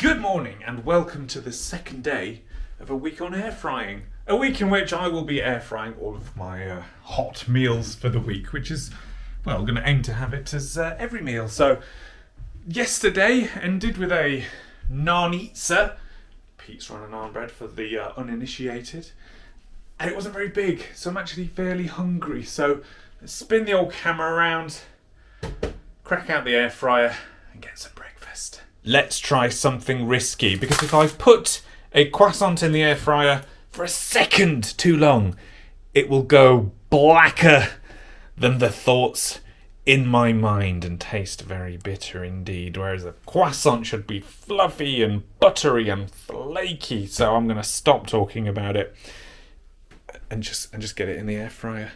Good morning and welcome to the second day of a week on air frying. A week in which I will be air frying all of my hot meals for the week, which is, well, I'm going to aim to have it as every meal. So, yesterday ended with a naan-pizza on a naan bread for the uninitiated. And it wasn't very big, so I'm actually fairly hungry. So, let's spin the old camera around, crack out the air fryer and get some breakfast. Let's try something risky, because if I put a croissant in the air fryer for a second too long, it will go blacker than the thoughts in my mind and taste very bitter indeed, whereas a croissant should be fluffy and buttery and flaky. So I'm going to stop talking about it and just get it in the air fryer.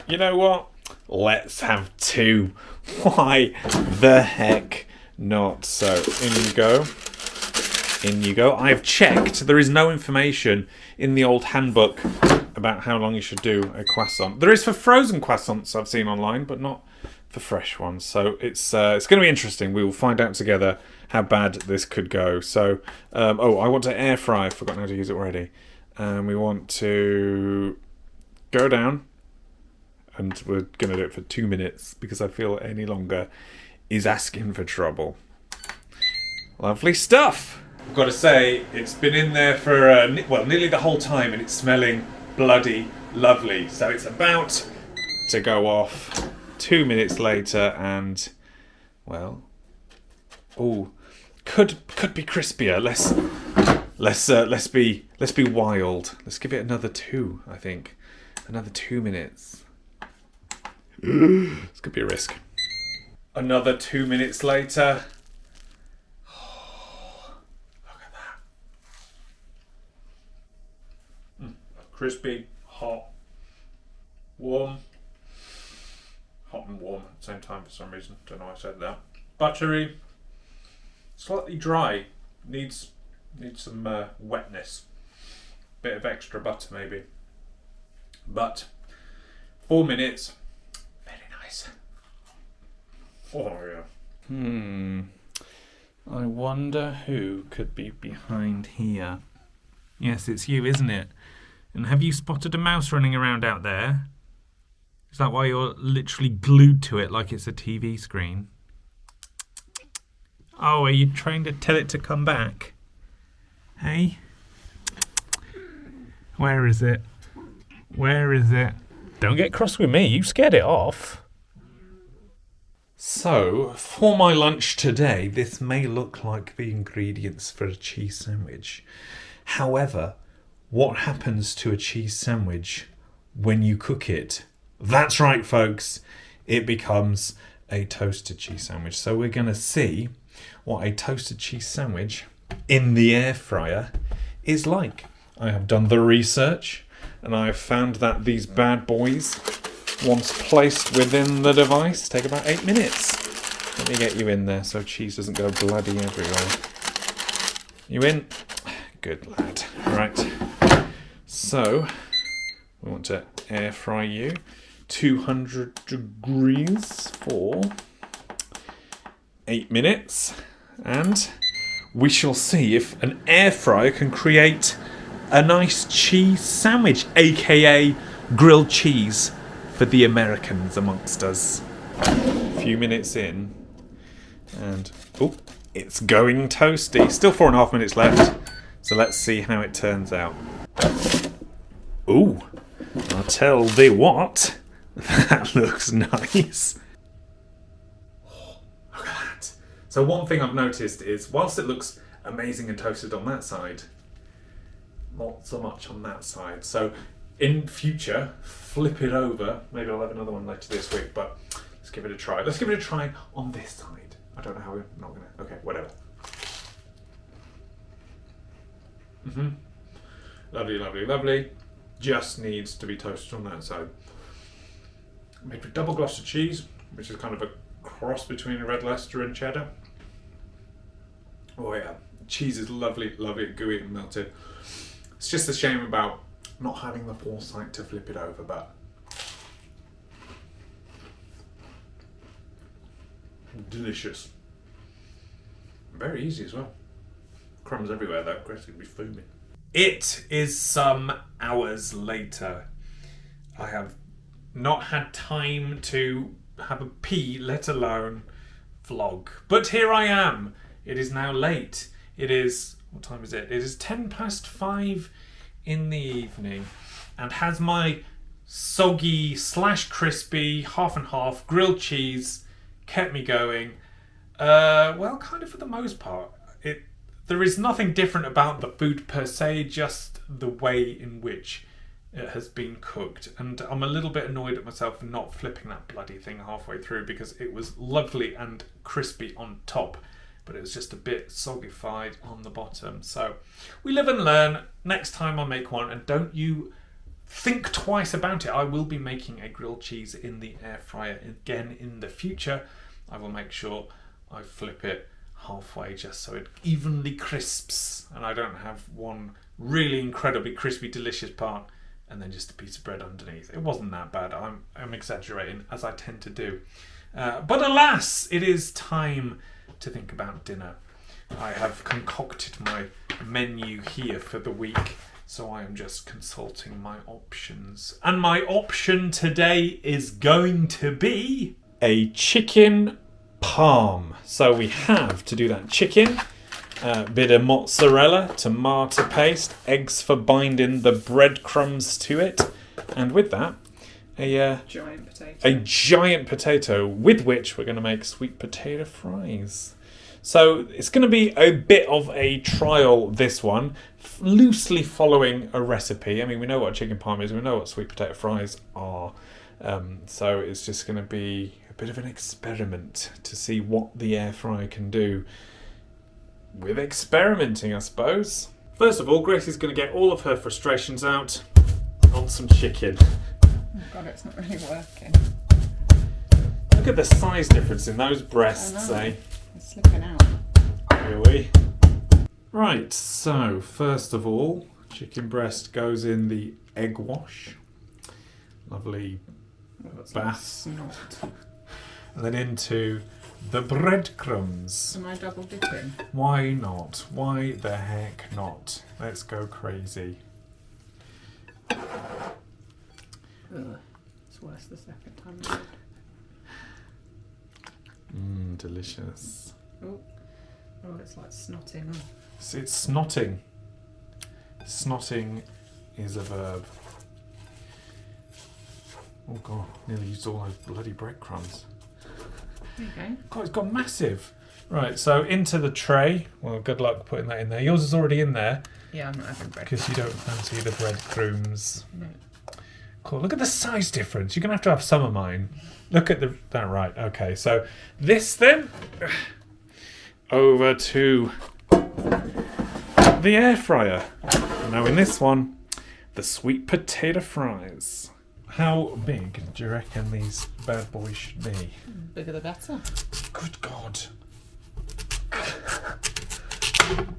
You know what? Let's have two. Why the heck not? So in you go. In you go. I've checked. There is no information in the old handbook about how long you should do a croissant. There is for frozen croissants I've seen online, but not for fresh ones. So it's going to be interesting. We will find out together how bad this could go. So, I want to air fry. I've forgotten how to use it already. We want to go down, and we're going to do it for 2 minutes because I feel any longer is asking for trouble. Lovely stuff. I've got to say, it's been in there for, nearly the whole time, and it's smelling bloody lovely. So it's about to go off 2 minutes later, and, well, could be crispier. Let's be wild. Let's give it another 2, I think. Another 2 minutes. This could be a risk. Another 2 minutes later. Oh, look at that. Crispy, hot, warm. Hot and warm at the same time for some reason. Don't know why I said that. Buttery. Slightly dry. Needs some wetness. Bit of extra butter maybe. But 4 minutes. Oh yeah. I wonder who could be behind here. Yes, it's you, isn't it? And have you spotted a mouse running around out there? Is that why you're literally glued to it like it's a TV screen? Oh, are you trying to tell it to come back? Hey? Where is it? Where is it? Don't get cross with me, you scared it off. So, for my lunch today, this may look like the ingredients for a cheese sandwich. However, what happens to a cheese sandwich when you cook it? That's right, folks. It becomes a toasted cheese sandwich. So we're going to see what a toasted cheese sandwich in the air fryer is like. I have done the research, and I have found that these bad boys, once placed within the device, take about 8 minutes. Let me get you in there so cheese doesn't go bloody everywhere. You in? Good lad. Right. So, we want to air fry you 200 degrees for 8 minutes. And we shall see if an air fryer can create a nice cheese sandwich, aka grilled cheese for the Americans amongst us. A few minutes in, and it's going toasty. Still 4.5 minutes left, so let's see how it turns out. I'll tell thee what, that looks nice. Look at that. So one thing I've noticed is, whilst it looks amazing and toasted on that side, not so much on that side. So in future, flip it over. Maybe I'll have another one later this week, but let's give it a try. Let's give it a try on this side. I don't know how we're not going to... Okay, whatever. Lovely, lovely, lovely. Just needs to be toasted on that side. Made with double Gloucester cheese, which is kind of a cross between a red Leicester and cheddar. Oh yeah, cheese is lovely, lovely, gooey and melted. It's just a shame about not having the foresight to flip it over, but delicious. Very easy as well. crumbs everywhere though. Grace could be fuming. It is some hours later. I have not had time to have a pee, let alone vlog. But here I am. It is now late. It is, what time is it? It is 5:10 in the evening, and has my soggy / crispy half and half grilled cheese kept me going. Well, kind of for the most part. There is nothing different about the food per se, just the way in which it has been cooked. And I'm a little bit annoyed at myself for not flipping that bloody thing halfway through, because it was lovely and crispy on top, but it was just a bit soggified on the bottom. So we live and learn. Next time I make one, and don't you think twice about it, I will be making a grilled cheese in the air fryer again in the future. I will make sure I flip it halfway just so it evenly crisps and I don't have one really incredibly crispy delicious part and then just a piece of bread underneath. It wasn't that bad. I'm exaggerating, as I tend to do. But alas, it is time to think about dinner. I have concocted my menu here for the week, so I am just consulting my options. And my option today is going to be a chicken parm. So we have, to do that, chicken, a bit of mozzarella, tomato paste, eggs for binding the breadcrumbs to it, and with that, a giant potato with which we're going to make sweet potato fries. So it's going to be a bit of a trial, this one, loosely following a recipe. I mean, we know what chicken parm is, we know what sweet potato fries are, so it's just going to be a bit of an experiment to see what the air fryer can do with experimenting, I suppose. First of all, Grace is going to get all of her frustrations out on some chicken. Oh God, it's not really working. Look at the size difference in those breasts, eh? It's slipping out. Really? Right, so first of all, chicken breast goes in the egg wash. Lovely bath. And then into the breadcrumbs. Am I double dipping? Why not? Why the heck not? Let's go crazy. Ugh. It's worse the second time. Delicious. Oh, it's like snotting. So it's snotting. Snotting is a verb. Oh God, nearly used all those bloody breadcrumbs. There you go. God, it's got massive. Right, so into the tray. Well, good luck putting that in there. Yours is already in there. Yeah, I'm not having bread. Because you don't fancy the breadcrumbs. No. Cool. Look at the size difference. You're going to have some of mine. Look at that. Right. Okay. So this then over to the air fryer. Now in this one, the sweet potato fries. How big do you reckon these bad boys should be? Bigger the better. Good God.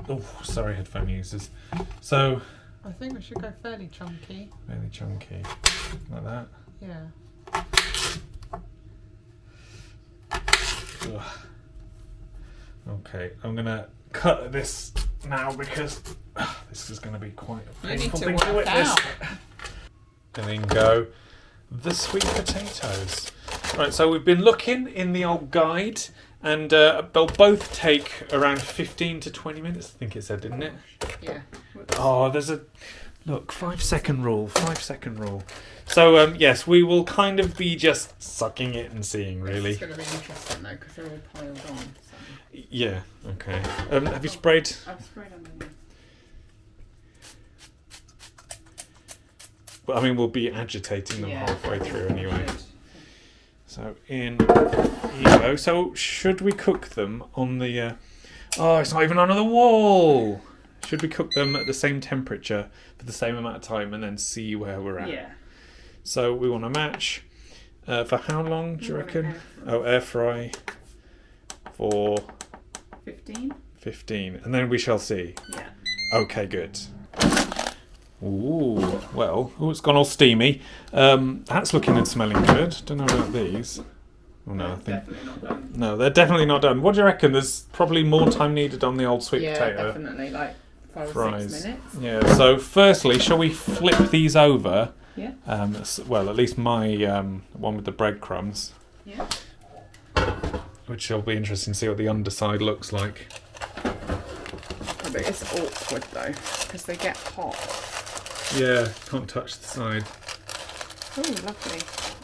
Oh, sorry, headphone users. So I think we should go fairly chunky. fairly chunky, like that. Yeah. Ugh. Okay, I'm gonna cut this now because this is gonna be quite a painful thing to witness. And then go the sweet potatoes. Right, so we've been looking in the old guide, and they'll both take around 15 to 20 minutes, I think it said, didn't it? Yeah. Oh, there's a... Look, 5-second rule, 5-second rule. So, yes, we will kind of be just sucking it and seeing, really. It's going to be interesting, though, because they're all piled on. So. Yeah, okay. Have you sprayed? I've sprayed underneath. But, I mean, we'll be agitating them halfway through anyway. Good. So, here you go. So, should we cook them on the... Oh, it's not even under the wall! Should we cook them at the same temperature for the same amount of time and then see where we're at? Yeah. So we want to match for how long, do you reckon? Air fry for 15. 15. And then we shall see. Yeah. Okay, good. Ooh, well, it's gone all steamy. That's looking and smelling good. Don't know about these. Oh no, I think Definitely not done. no, they're definitely not done. What do you reckon? There's probably more time needed on the old sweet Yeah, potato definitely, like 5 or fries. 6 minutes. Yeah. So firstly, shall we flip these over? Yeah. Well, at least my one with the breadcrumbs, Yeah. which will be interesting to see what the underside looks like. But it's awkward though, because they get hot. Yeah, can't touch the side. Oh, lovely.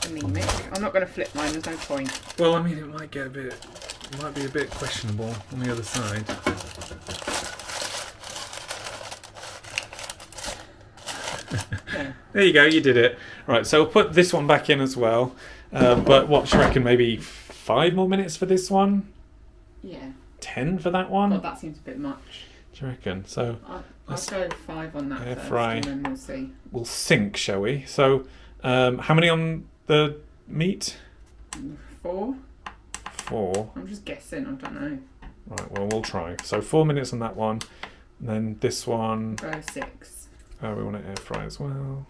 Anemic. I'm not going to flip mine, there's no point. Well, I mean, it might be a bit questionable on the other side. Yeah. There you go, you did it. Right, so we'll put this one back in as well. But what do you reckon? Maybe 5 more minutes for this one? Yeah. 10 for that one? God, that seems a bit much. Do you reckon? So I'll let's go 5 on that air first, fry. and then we'll see. we'll sync, shall we? So how many on the meat? 4? 4. I'm just guessing, I don't know. Right, well, we'll try. So 4 minutes on that one. And then this one, Go 6. we want to air fry as well.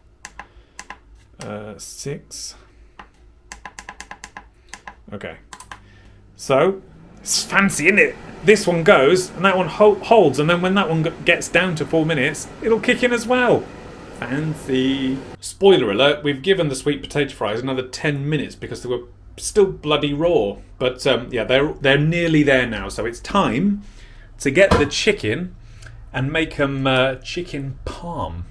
6. Okay. So, it's fancy, isn't it? This one goes, and that one holds, and then when that one gets down to 4 minutes, it'll kick in as well. Fancy. Spoiler alert, we've given the sweet potato fries another 10 minutes because they were still bloody raw. But yeah, they're nearly there now, so it's time to get the chicken and make them chicken parm.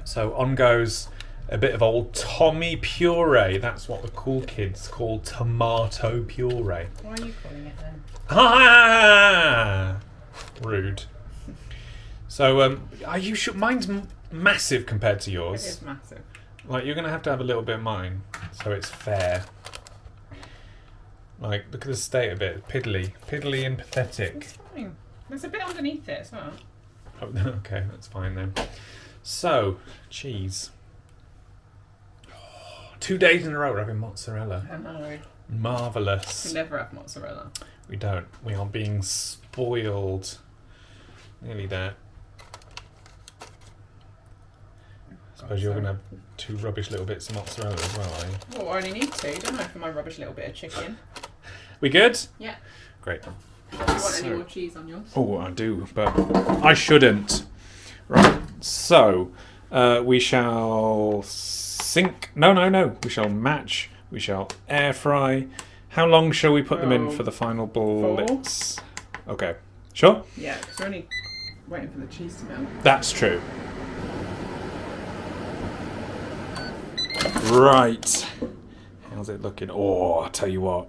So on goes a bit of old Tommy puree. That's what the cool kids call tomato puree. Why are you calling it then? Ah, rude. So are you sure? Mine's massive compared to It yours. is massive. Like, you're gonna have to have a little bit of mine, so it's fair. Like, look at the state of it, piddly and pathetic. It's fine. There's a bit underneath it as well. Oh, okay, that's fine then. So, cheese. 2 days in a row we're having mozzarella. I know. Marvellous. We never have mozzarella. We don't. We are being spoiled. Nearly there. Suppose you're going to have 2 rubbish little bits of mozzarella as well, are you? Well, I only need 2, don't I, for my rubbish little bit of chicken? We good? Yeah. Great. Do you want So- any more cheese on yours? Oh, I do, but I shouldn't. Right. So, we shall sync. No. We shall match. We shall air fry. How long shall we put them in for the final bullets? Okay. Sure? Yeah, because we're only waiting for the cheese to melt. That's true. Right. How's it looking? Oh, I'll tell you what.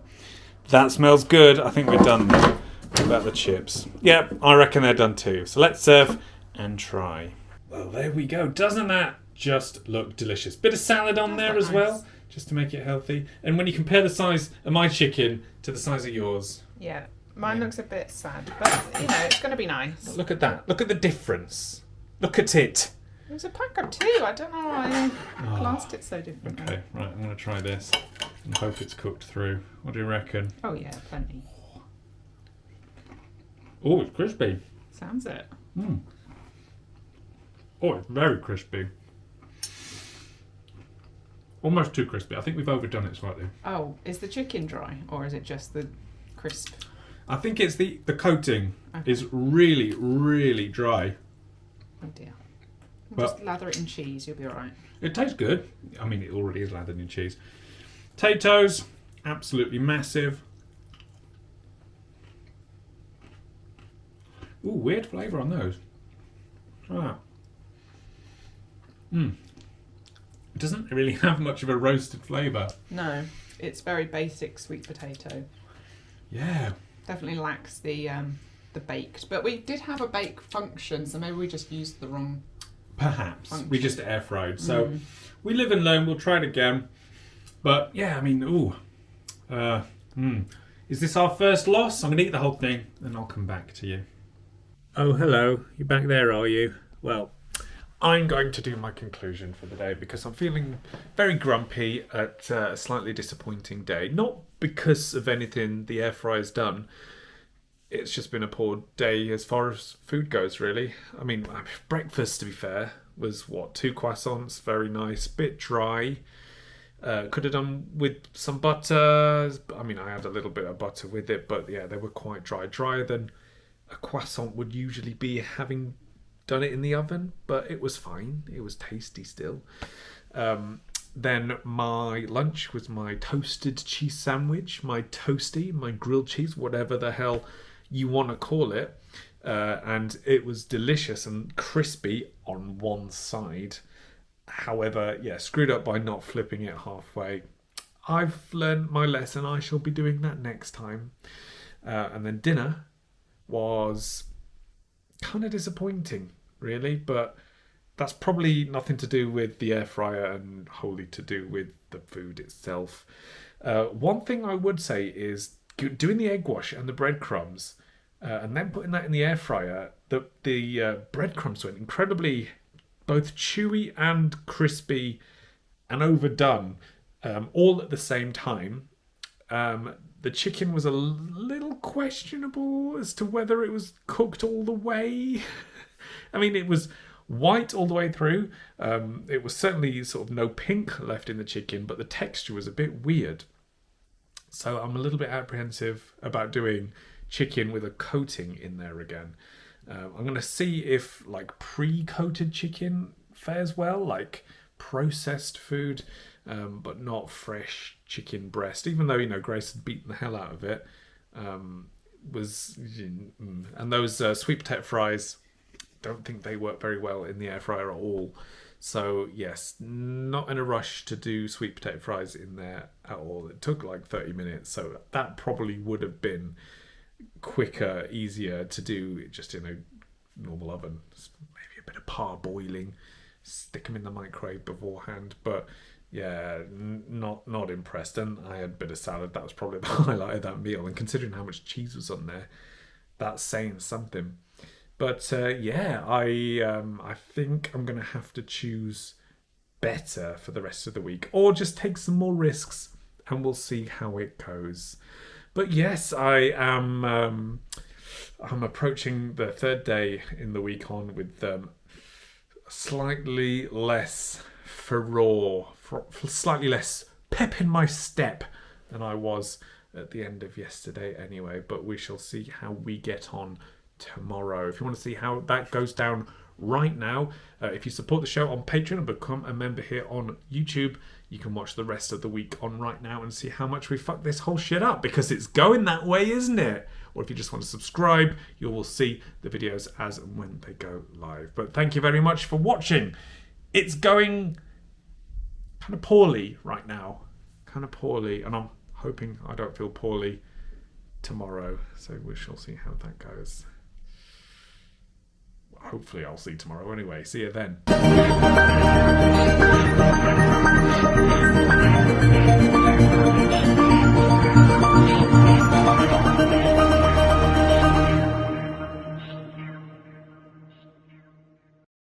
That smells good. I think we're done now. What about the chips? Yep, I reckon they're done too. So let's serve and try. Well, there we go. Doesn't that just look delicious? Bit of salad on there as well, just to make it healthy. And when you compare the size of my chicken to the size of yours, Yeah, mine looks a bit sad, but you know, it's going to be nice. look at that. Look at the difference. Look at it. It was a pack of 2. I don't know why I classed it so differently. Okay, right, I'm going to try this and hope it's cooked through. What do you reckon? Oh yeah, plenty. Oh, it's crispy. Sounds it. Oh, it's very crispy. Almost too crispy. I think we've overdone it slightly. Oh, is the chicken dry or is it just the crisp? I think it's the coating Okay. is really, really dry. Oh dear. But- Just lather it in cheese, you'll be alright. It tastes good. I mean, it already is lathered in cheese. Potatoes, absolutely massive. Ooh, weird flavour on those. Ah. It doesn't really have much of a roasted flavour. No, it's very basic sweet potato. Yeah. Definitely lacks the baked. But we did have a bake function, so maybe we just used the wrong. Perhaps. Function. We just air fried. So we live and learn. We'll try it again. But yeah, I mean, is this our first loss? I'm going to eat the whole thing and I'll come back to you. Oh, hello. You back there, are you? Well, I'm going to do my conclusion for the day because I'm feeling very grumpy at a slightly disappointing day. Not because of anything the air fryer's done. It's just been a poor day as far as food goes, really. I mean, breakfast, to be fair, was 2 croissants, very nice, bit dry. Could have done with some butter. I mean, I had a little bit of butter with it, but yeah, they were quite dry. Drier than a croissant would usually be, having done it in the oven, but it was fine. It was tasty still. Then my lunch was my toasted cheese sandwich, my toasty, my grilled cheese, whatever the hell you want to call it. And it was delicious and crispy on one side. However, yeah, screwed up by not flipping it halfway. I've learned my lesson. I shall be doing that next time. And then dinner was kind of disappointing, really, but that's probably nothing to do with the air fryer and wholly to do with the food itself. One thing I would say is doing the egg wash and the breadcrumbs and then putting that in the air fryer, the breadcrumbs went incredibly both chewy and crispy and overdone all at the same time. The chicken was a little questionable as to whether it was cooked all the way. I mean, it was white all the way through. It was certainly sort of no pink left in the chicken, but the texture was a bit weird. So I'm a little bit apprehensive about doing chicken with a coating in there again. I'm going to see if like pre-coated chicken fares well, like processed food, but not fresh chicken breast, even though, you know, Grace had beaten the hell out of it. And those sweet potato fries, don't think they work very well in the air fryer at all. So yes, not in a rush to do sweet potato fries in there at all. It took like 30 minutes, so that probably would have been quicker, easier to do just in a normal oven. Maybe a bit of parboiling, stick them in the microwave beforehand. But yeah, not impressed. And I had a bit of salad. That was probably the highlight of that meal. And considering how much cheese was on there, that's saying something. But yeah, I think I'm going to have to choose better for the rest of the week, or just take some more risks, and we'll see how it goes. But yes, I'm approaching the third day in the week on with slightly less furore, slightly less pep in my step than I was at the end of yesterday anyway. But we shall see how we get on tomorrow. If you want to see how that goes down right now, if you support the show on Patreon and become a member here on YouTube, you can watch the rest of the week on Right Now and see how much we fuck this whole shit up, because it's going that way, isn't it? Or if you just want to subscribe, you will see the videos as and when they go live. But thank you very much for watching. It's going kind of poorly right now, and I'm hoping I don't feel poorly tomorrow, so we shall see how that goes. Hopefully I'll see you tomorrow anyway. See you then.